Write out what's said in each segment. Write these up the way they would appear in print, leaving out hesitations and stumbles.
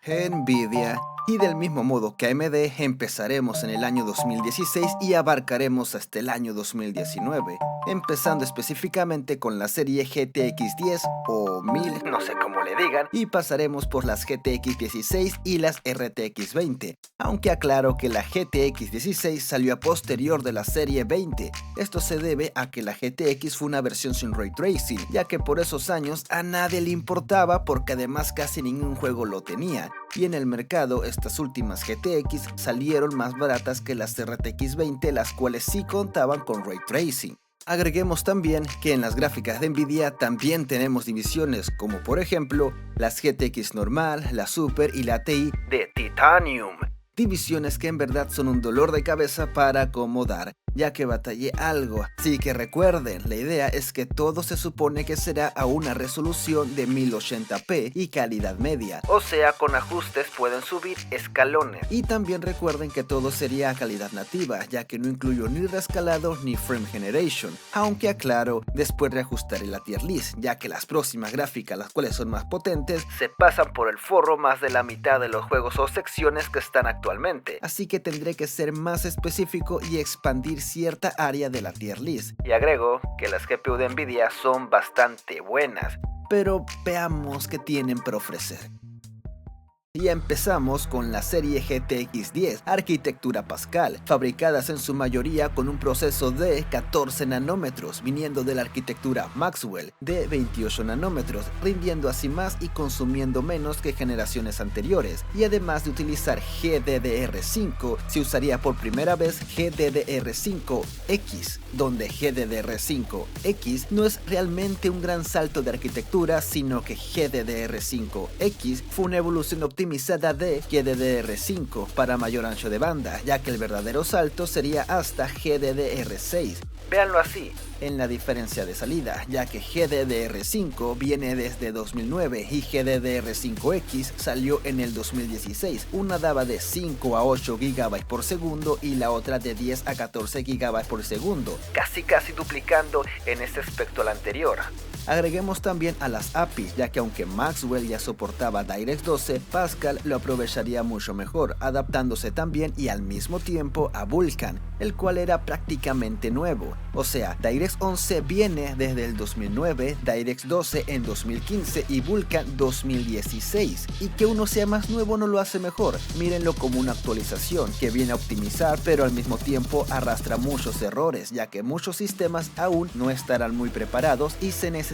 Nvidia. Y del mismo modo que AMD, empezaremos en el año 2016 y abarcaremos hasta el año 2019, empezando específicamente con la serie GTX 10 o 1000, no sé cómo le digan, y pasaremos por las GTX 16 y las RTX 20, aunque aclaro que la GTX 16 salió a posterior de la serie 20. Esto se debe a que la GTX fue una versión sin Ray Tracing, ya que por esos años a nadie le importaba porque además casi ningún juego lo tenía, y en el mercado estas últimas GTX salieron más baratas que las RTX 20, las cuales sí contaban con Ray Tracing. Agreguemos también que en las gráficas de Nvidia también tenemos divisiones como por ejemplo las GTX normal, la Super y la TI de Titanium. Divisiones que en verdad son un dolor de cabeza para acomodar, ya que batallé algo. Así que recuerden, la idea es que todo se supone que será a una resolución de 1080p y calidad media, o sea, con ajustes pueden subir escalones. Y también recuerden que todo sería a calidad nativa, ya que no incluyo ni rescalado ni frame generation, aunque aclaro, después reajustaré la tier list, ya que las próximas gráficas, las cuales son más potentes, se pasan por el forro más de la mitad de los juegos o secciones que están actualmente, así que tendré que ser más específico y expandir cierta área de la tier list. Y agrego que las GPU de Nvidia son bastante buenas, pero veamos qué tienen para ofrecer. Y empezamos con la serie GTX 10, arquitectura Pascal, fabricadas en su mayoría con un proceso de 14 nanómetros, viniendo de la arquitectura Maxwell de 28 nanómetros, rindiendo así más y consumiendo menos que generaciones anteriores. Y además de utilizar GDDR5, se usaría por primera vez GDDR5X, donde GDDR5X no es realmente un gran salto de arquitectura, sino que GDDR5X fue una evolución optimizada de GDDR5 para mayor ancho de banda, ya que el verdadero salto sería hasta GDDR6. Véanlo así, en la diferencia de salida, ya que GDDR5 viene desde 2009 y GDDR5X salió en el 2016. Una daba de 5 a 8 GB por segundo y la otra de 10 a 14 GB por segundo, casi duplicando en este aspecto al anterior. Agreguemos también a las APIs, ya que aunque Maxwell ya soportaba DirectX 12, Pascal lo aprovecharía mucho mejor, adaptándose también y al mismo tiempo a Vulkan, el cual era prácticamente nuevo. O sea, DirectX 11 viene desde el 2009, DirectX 12 en 2015 y Vulkan 2016. Y que uno sea más nuevo no lo hace mejor, mírenlo como una actualización que viene a optimizar, pero al mismo tiempo arrastra muchos errores, ya que muchos sistemas aún no estarán muy preparados y se necesitarán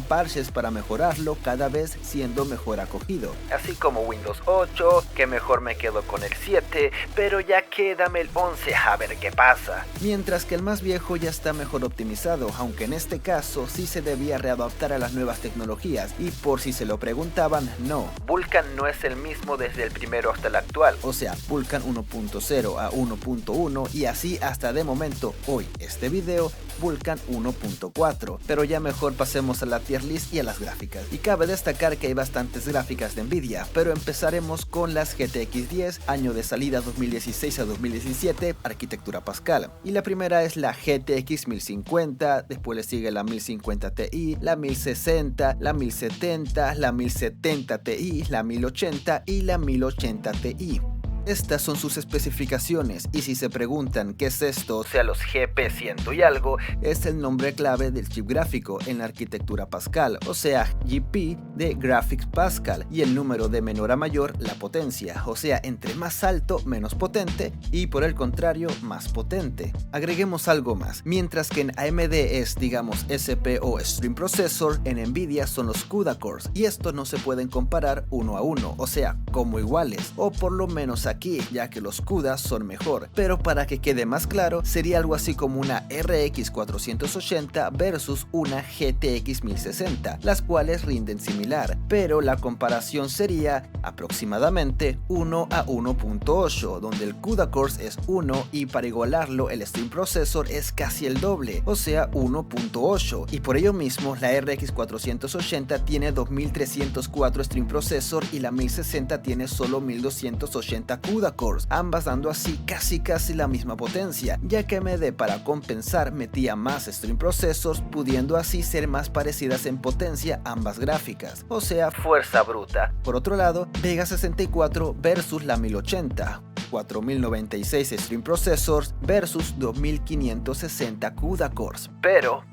parches para mejorarlo, cada vez siendo mejor acogido. Así como Windows 8, que mejor me quedo con el 7, pero ya quédame el 11 a ver qué pasa. Mientras que el más viejo ya está mejor optimizado, aunque en este caso sí se debía readaptar a las nuevas tecnologías, y por si se lo preguntaban, no. Vulkan no es el mismo desde el primero hasta el actual, o sea, Vulkan 1.0 a 1.1 y así hasta de momento, hoy, este video, Vulkan 1.4, pero ya mejor pasemos a la tier list y a las gráficas. Y cabe destacar que hay bastantes gráficas de Nvidia, pero empezaremos con las GTX 10, año de salida 2016 a 2017, arquitectura Pascal. Y la primera es la GTX 1050, después le sigue la 1050 Ti, la 1060, la 1070, la 1070 Ti, la 1080 y la 1080 Ti. Estas son sus especificaciones y si se preguntan qué es esto, o sea los GP100 y algo, es el nombre clave del chip gráfico en la arquitectura Pascal, o sea GP de Graphics Pascal, y el número de menor a mayor la potencia, o sea entre más alto menos potente y por el contrario más potente. Agreguemos algo más, mientras que en AMD es digamos SP o Stream Processor, en Nvidia son los CUDA cores y estos no se pueden comparar uno a uno, o sea como iguales, o por lo menos aquí, ya que los CUDA son mejor, pero para que quede más claro, sería algo así como una RX 480 versus una GTX 1060, las cuales rinden similar, pero la comparación sería aproximadamente 1 a 1.8, donde el CUDA Cores es 1 y para igualarlo el Stream Processor es casi el doble, o sea 1.8, y por ello mismo la RX 480 tiene 2304 Stream Processor y la 1060 tiene solo 1280 CUDA cores, ambas dando así casi la misma potencia, ya que AMD para compensar metía más stream processors, pudiendo así ser más parecidas en potencia ambas gráficas, o sea, fuerza bruta. Por otro lado, Vega 64 versus la 1080, 4096 stream processors versus 2560 CUDA cores, pero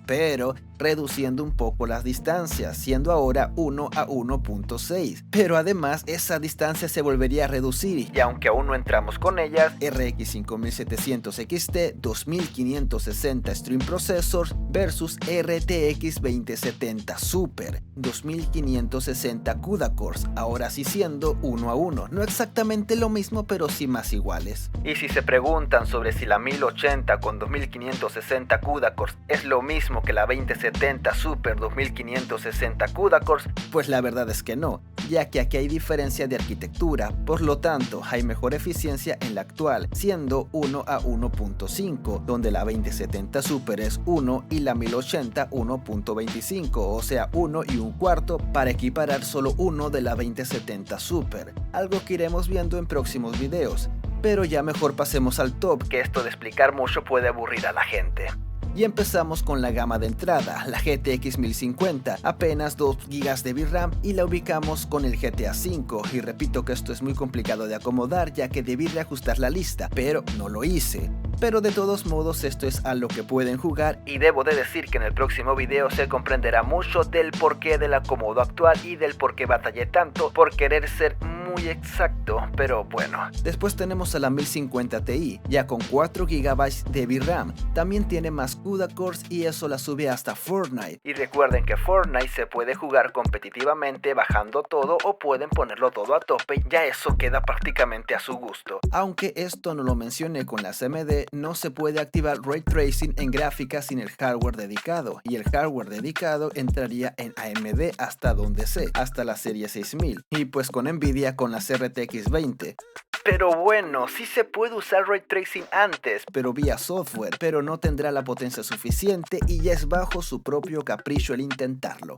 reduciendo un poco las distancias, siendo ahora 1 a 1.6, pero además esa distancia se volvería a reducir, y aunque aún no entramos con ellas, RX 5700 XT 2560 stream processors versus RTX 2070 Super 2560 CUDA cores, ahora sí siendo 1 a 1, no exactamente lo mismo pero sí más iguales. Y si se preguntan sobre si la 1080 con 2560 CUDA cores es lo mismo que la 2070 Super 2560 CUDA cores, pues la verdad es que no, ya que aquí hay diferencia de arquitectura, por lo tanto hay mejor eficiencia en la actual, siendo 1 a 1.5, donde la 2070 Super es 1 y la 1080 1.25, o sea 1 y un cuarto para equiparar solo uno de la 2070 Super, algo que iremos viendo en próximos videos. Pero ya mejor pasemos al top, que esto de explicar mucho puede aburrir a la gente. Y empezamos con la gama de entrada, la GTX 1050, apenas 2 GB de VRAM, y la ubicamos con el GTA V, y repito que esto es muy complicado de acomodar ya que debí reajustar la lista, pero no lo hice. Pero de todos modos esto es a lo que pueden jugar, y debo de decir que en el próximo video se comprenderá mucho del porqué del acomodo actual y del por qué batallé tanto por querer ser muy exacto, pero bueno. Después tenemos a la 1050 Ti, ya con 4 GB de VRAM, también tiene más CUDA cores y eso la sube hasta Fortnite. Y recuerden que Fortnite se puede jugar competitivamente bajando todo o pueden ponerlo todo a tope, ya eso queda prácticamente a su gusto. Aunque esto no lo mencioné con las AMD, no se puede activar Ray Tracing en gráficas sin el hardware dedicado, y el hardware dedicado entraría en AMD hasta donde sé, hasta la serie 6000, y pues con Nvidia con las RTX 20. Pero bueno, sí se puede usar Ray Tracing antes, pero vía software, pero no tendrá la potencia suficiente y ya es bajo su propio capricho el intentarlo.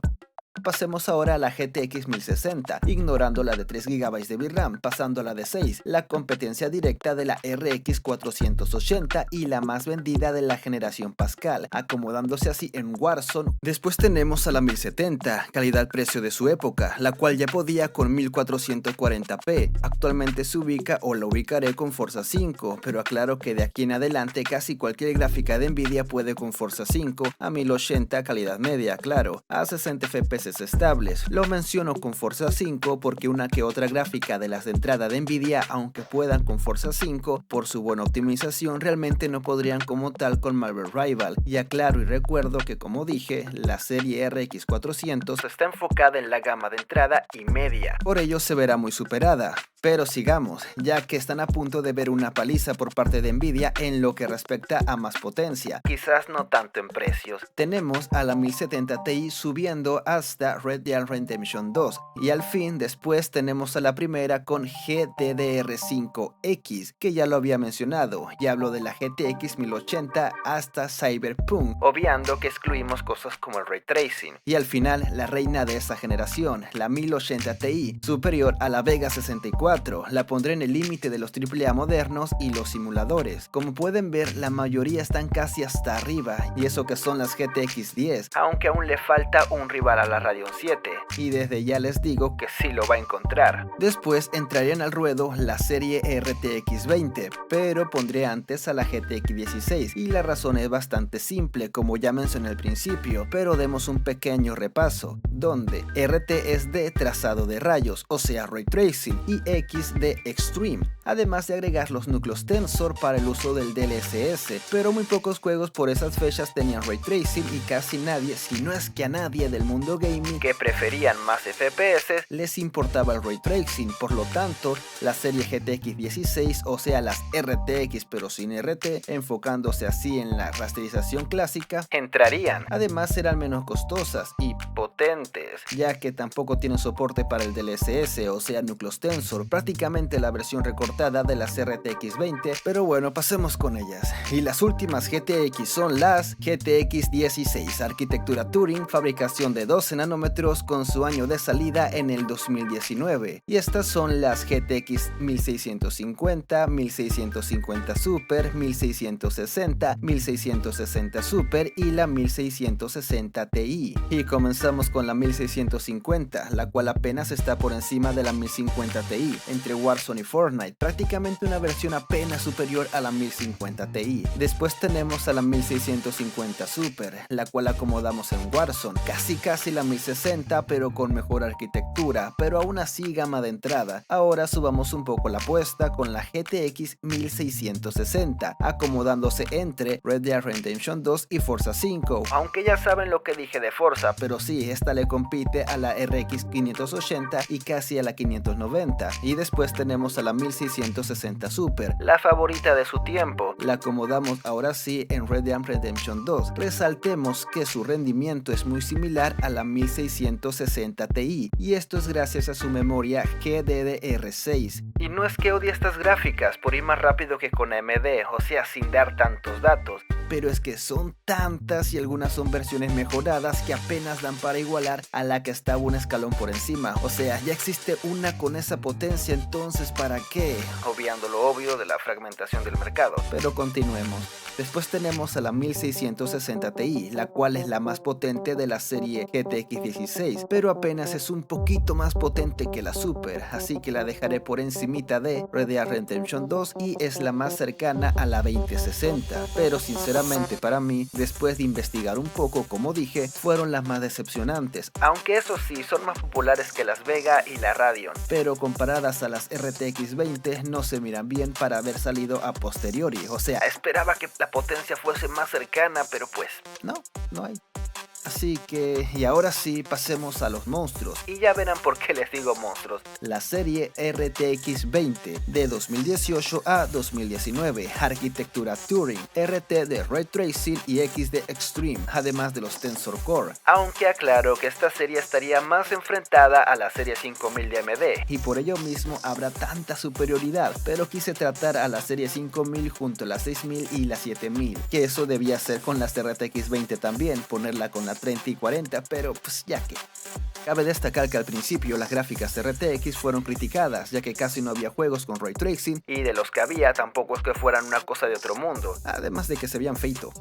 Pasemos ahora a la GTX 1060, ignorando la de 3 GB de VRAM, pasando a la de 6, la competencia directa de la RX 480 y la más vendida de la generación Pascal, acomodándose así en Warzone. Después tenemos a la 1070, calidad-precio de su época, la cual ya podía con 1440p, actualmente se ubica o la ubicaré con Forza 5, pero aclaro que de aquí en adelante casi cualquier gráfica de Nvidia puede con Forza 5, a 1080 calidad media, claro, a 60 FPS estables. Lo menciono con Forza 5 porque una que otra gráfica de las de entrada de Nvidia, aunque puedan con Forza 5 por su buena optimización, realmente no podrían como tal con Marvel Rival. Y aclaro y recuerdo que, como dije, la serie RX 400 está enfocada en la gama de entrada y media, por ello se verá muy superada. Pero sigamos, ya que están a punto de ver una paliza por parte de Nvidia en lo que respecta a más potencia, quizás no tanto en precios. Tenemos a la 1070 Ti subiendo hasta Red Dead Redemption 2, y al fin después tenemos a la primera con GDDR5X, que ya lo había mencionado, y hablo de la GTX 1080 hasta Cyberpunk, obviando que excluimos cosas como el Ray Tracing. Y al final, la reina de esa generación, la 1080 Ti, superior a la Vega 64, la pondré en el límite de los AAA modernos y los simuladores. Como pueden ver, la mayoría están casi hasta arriba, y eso que son las GTX 10, aunque aún le falta un rival a la Radeon 7, y desde ya les digo que sí lo va a encontrar. Después entrarían al ruedo la serie RTX 20, pero pondré antes a la GTX 16, y la razón es bastante simple, como ya mencioné al principio, pero demos un pequeño repaso, donde RT es de trazado de rayos, o sea Ray Tracing, y X de Extreme, además de agregar los núcleos Tensor para el uso del DLSS, pero muy pocos juegos por esas fechas tenían Ray Tracing y casi nadie, si no es que a nadie del mundo gaming que preferían más FPS, les importaba el Ray Tracing. Por lo tanto, la serie GTX 16, o sea las RTX pero sin RT, enfocándose así en la rasterización clásica, entrarían. Además serán menos costosas y potentes, ya que tampoco tienen soporte para el DLSS, o sea núcleos Tensor, prácticamente la versión recortada de las RTX 20, pero bueno, pasemos con ellas. Y las últimas GTX son las GTX 16, arquitectura Turing, fabricación de 12 nm nanómetros con su año de salida en el 2019, y estas son las GTX 1650, 1650 Super, 1660, 1660 Super y la 1660 Ti. Y comenzamos con la 1650, la cual apenas está por encima de la 1050 Ti, entre Warzone y Fortnite, prácticamente una versión apenas superior a la 1050 Ti. Después tenemos a la 1650 Super, la cual acomodamos en Warzone, casi la 1060 pero con mejor arquitectura, pero aún así gama de entrada. Ahora subamos un poco la apuesta con la GTX 1660, acomodándose entre Red Dead Redemption 2 y Forza 5, aunque ya saben lo que dije de Forza, pero sí, esta le compite a la RX 580 y casi a la 590. Y después tenemos a la 1660 Super, la favorita de su tiempo. La acomodamos ahora sí en Red Dead Redemption 2. Resaltemos que su rendimiento es muy similar a la 1660 Ti, y esto es gracias a su memoria GDDR6. Y no es que odie estas gráficas por ir más rápido que con AMD, o sea, sin dar tantos datos, pero es que son tantas y algunas son versiones mejoradas que apenas dan para igualar a la que estaba un escalón por encima. O sea, ya existe una con esa potencia, entonces ¿para qué? Obviando lo obvio de la fragmentación del mercado. Pero continuemos. Después tenemos a la 1660 Ti, la cual es la más potente de la serie GTX 16, pero apenas es un poquito más potente que la Super, así que la dejaré por encimita de Red Dead Redemption 2 y es la más cercana a la 2060. Pero sinceramente para mí, después de investigar un poco, como dije, fueron las más decepcionantes, aunque eso sí, son más populares que las Vega y la Radeon, pero comparadas a las RTX 20 no se miran bien para haber salido a posteriori. O sea, esperaba que la potencia fuese más cercana, pero pues no hay. Así que, y ahora sí, pasemos a los monstruos, y ya verán por qué les digo monstruos. La serie RTX 20 de 2018 a 2019, arquitectura Turing, RT de Ray Tracing y X de Extreme, además de los Tensor Core. Aunque aclaro que esta serie estaría más enfrentada a la serie 5000 de AMD, y por ello mismo habrá tanta superioridad, pero quise tratar a la serie 5000 junto a la 6000 y la 7000, que eso debía ser con las RTX 20 también, ponerla con la 30 y 40, pero pues ya que. Cabe destacar que al principio las gráficas RTX fueron criticadas, ya que casi no había juegos con Ray Tracing, y de los que había tampoco es que fueran una cosa de otro mundo, además de que se veían feito.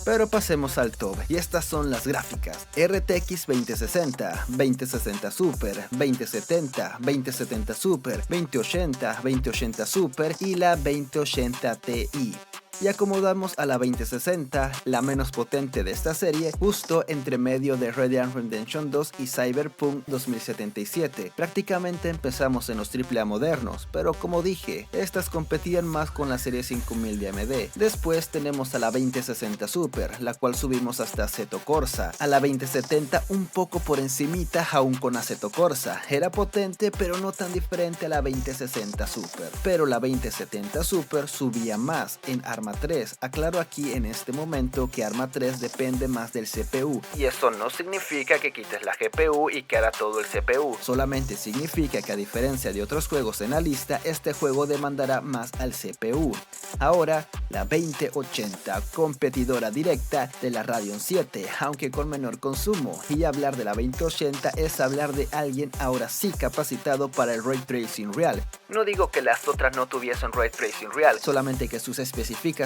Pero pasemos al top, y estas son las gráficas: RTX 2060, 2060 Super, 2070, 2070 Super, 2080, 2080 Super y la 2080 Ti. Y acomodamos a la 2060, la menos potente de esta serie, justo entre medio de Red Dead Redemption 2 y Cyberpunk 2077. Prácticamente empezamos en los AAA modernos, pero como dije, estas competían más con la serie 5000 de AMD. Después tenemos a la 2060 Super, la cual subimos hasta Assetto Corsa. A la 2070 un poco por encimita aún con Assetto Corsa. Era potente pero no tan diferente a la 2060 Super. Pero la 2070 Super subía más en Arma 3. Aclaro aquí en este momento que Arma 3 depende más del CPU, y eso no significa que quites la GPU y que hará todo el CPU, solamente significa que a diferencia de otros juegos en la lista, este juego demandará más al CPU. Ahora, la 2080, competidora directa de la Radeon 7, aunque con menor consumo, y hablar de la 2080 es hablar de alguien ahora sí capacitado para el Ray Tracing real. No digo que las otras no tuviesen Ray Tracing real, solamente que sus especificaciones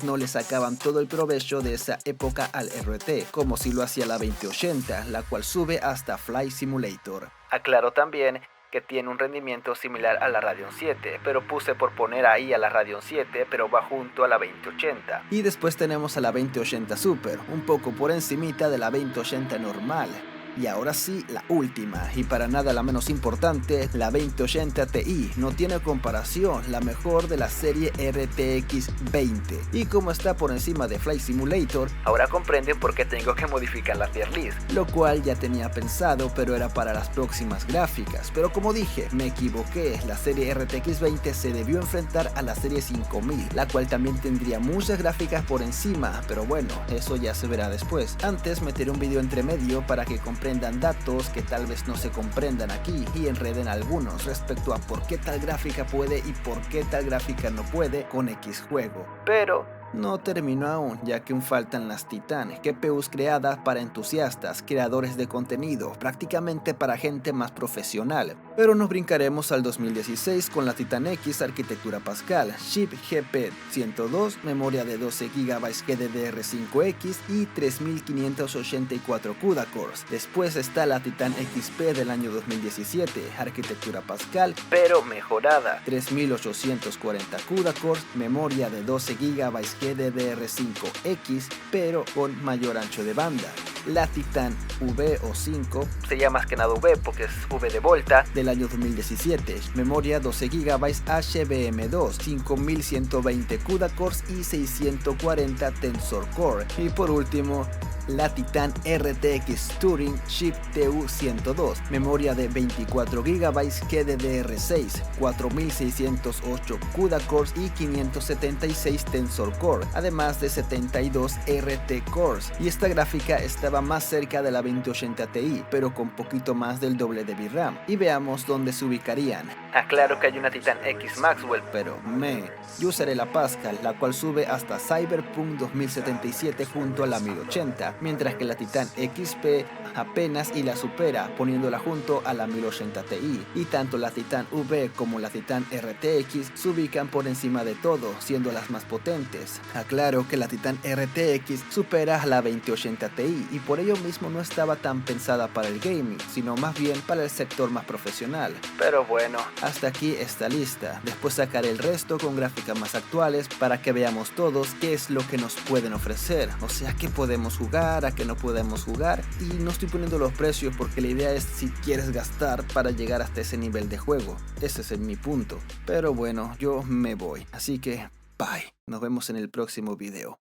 no le sacaban todo el provecho de esa época al RT, como si lo hacía la 2080, la cual sube hasta Flight Simulator. Aclaro también que tiene un rendimiento similar a la Radeon 7, pero puse por poner ahí a la Radeon 7, pero va junto a la 2080. Y después tenemos a la 2080 Super, un poco por encimita de la 2080 normal. Y ahora sí, la última, y para nada la menos importante, la 2080 Ti. No tiene comparación, la mejor de la serie RTX 20. Y como está por encima de Flight Simulator, ahora comprenden por qué tengo que modificar la tier list, lo cual ya tenía pensado, pero era para las próximas gráficas. Pero como dije, me equivoqué, la serie RTX 20 se debió enfrentar a la serie 5000, la cual también tendría muchas gráficas por encima, pero bueno, eso ya se verá después. Antes meteré un video entre medio para que comprendan datos que tal vez no se comprendan aquí y enreden algunos respecto a por qué tal gráfica puede y por qué tal gráfica no puede con X juego. Pero no terminó aún, ya que aún faltan las Titan, GPUs creadas para entusiastas, creadores de contenido, prácticamente para gente más profesional. Pero nos brincaremos al 2016 con la Titan X arquitectura Pascal, chip GP102, memoria de 12 GB GDDR5X y 3584 CUDA cores. Después está la Titan XP del año 2017, arquitectura Pascal, pero mejorada, 3840 CUDA cores, memoria de 12 GB GDDR5X, pero con mayor ancho de banda. La Titan V o 5, se llama más que nada V porque es V de Volta, del año 2017, memoria 12 GB HBM2, 5120 CUDA cores y 640 Tensor Core. Y por último, la Titan RTX Turing Chip TU102, memoria de 24 GB GDDR6, 4608 CUDA cores y 576 Tensor Core, además de 72 RT cores. Y esta gráfica estaba más cerca de la 2080 Ti, pero con poquito más del doble de VRAM. Y veamos dónde se ubicarían. Claro que hay una Titan X Maxwell, pero yo usaré la Pascal, la cual sube hasta Cyberpunk 2077 junto a la 1080, mientras que la Titan XP apenas y la supera, poniéndola junto a la 1080 Ti. Y tanto la Titan V como la Titan RTX se ubican por encima de todo, siendo las más potentes. Aclaro que la Titan RTX supera a la 2080 Ti y por ello mismo no estaba tan pensada para el gaming, sino más bien para el sector más profesional. Pero bueno, hasta aquí esta lista. Después sacaré el resto con gráficas más actuales para que veamos todos qué es lo que nos pueden ofrecer, o sea, qué podemos jugar, a qué no podemos jugar. Y no estoy poniendo los precios porque la idea es si quieres gastar para llegar hasta ese nivel de juego. Ese es mi punto. Pero bueno, yo me voy, así que bye, nos vemos en el próximo video.